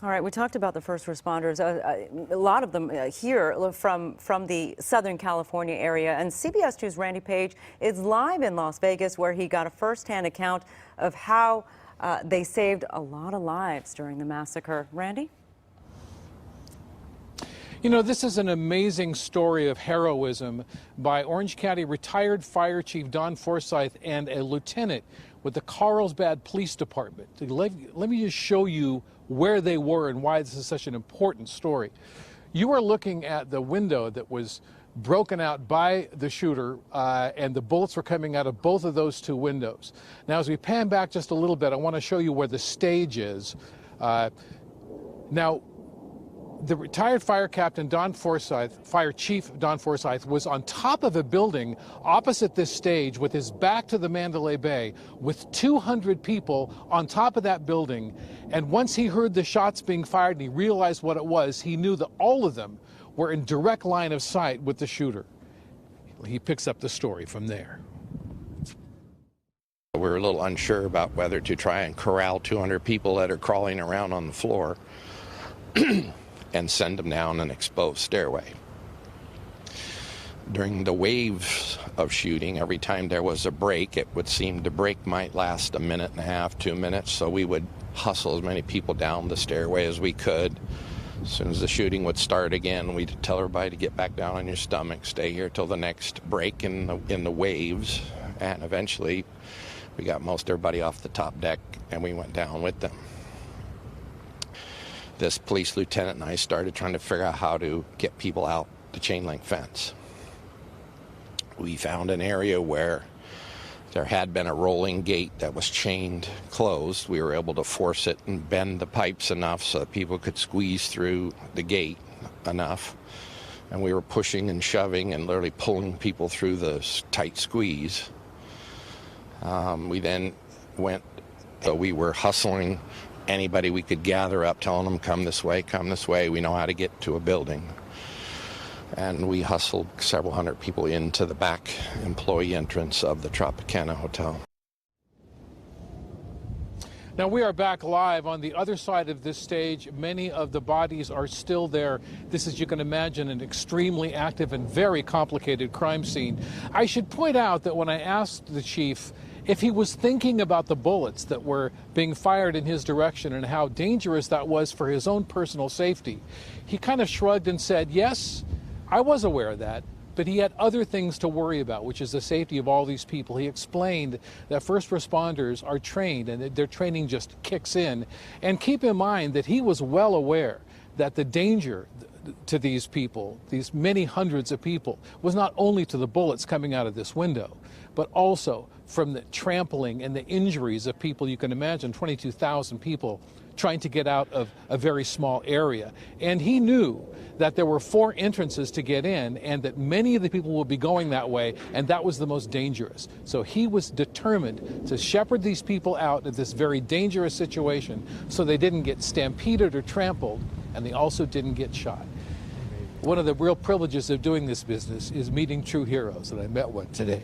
All right, we talked about the first responders, a lot of them here from the Southern California area. And CBS 2's Randy Paige is live in Las Vegas, where he got a first-hand account of how they saved a lot of lives during the massacre. Randy? You know, this is an amazing story of heroism by Orange County retired Fire Chief Don Forsyth and a lieutenant with the Carlsbad Police Department. Let me just show you where they were and why this is such an important story. You are looking at the window that was broken out by the shooter, and the bullets were coming out of both of those two windows. Now, as we pan back just a little bit, I want to show you where the stage is. Now, the retired fire captain Don Forsyth, fire chief Don Forsyth, was on top of a building opposite this stage with his back to the Mandalay Bay with 200 people on top of that building. And once he heard the shots being fired and he realized what it was, he knew that all of them were in direct line of sight with the shooter. He picks up the story from there. We're a little unsure about whether to try and corral 200 people that are crawling around on the floor and send them down an exposed stairway. During the waves of shooting, every time there was a break, it would seem the break might last a minute and a half, 2 minutes, so we would hustle as many people down the stairway as we could. As soon as the shooting would start again, we'd tell everybody to get back down on your stomach, stay here till the next break in the waves, and eventually we got most everybody off the top deck and we went down with them. This police lieutenant and I started trying to figure out how to get people out the chain link fence. We found an area where there had been a rolling gate that was chained closed. We were able to force it and bend the pipes enough so that people could squeeze through the gate enough. And we were pushing and shoving and literally pulling people through the tight squeeze. We then went, we were hustling anybody we could gather up, telling them, come this way, we know how to get to a building. And we hustled several hundred people into the back employee entrance of the Tropicana Hotel. Now we are back live on the other side of this stage. Many of the bodies are still there. This is, you can imagine, an extremely active and very complicated crime scene. I should point out that when I asked the chief if he was thinking about the bullets that were being fired in his direction and how dangerous that was for his own personal safety, he kind of shrugged and said, yes, I was aware of that, but he had other things to worry about, which is the safety of all these people. He explained that first responders are trained and that their training just kicks in. And keep in mind that he was well aware that the danger to these people, these many hundreds of people, was not only to the bullets coming out of this window, but also from the trampling and the injuries of people. You can imagine 22,000 people trying to get out of a very small area. And he knew that there were 4 entrances to get in and that many of the people would be going that way, and that was the most dangerous. So he was determined to shepherd these people out of this very dangerous situation so they didn't get stampeded or trampled, and they also didn't get shot. One of the real privileges of doing this business is meeting true heroes, and I met one today.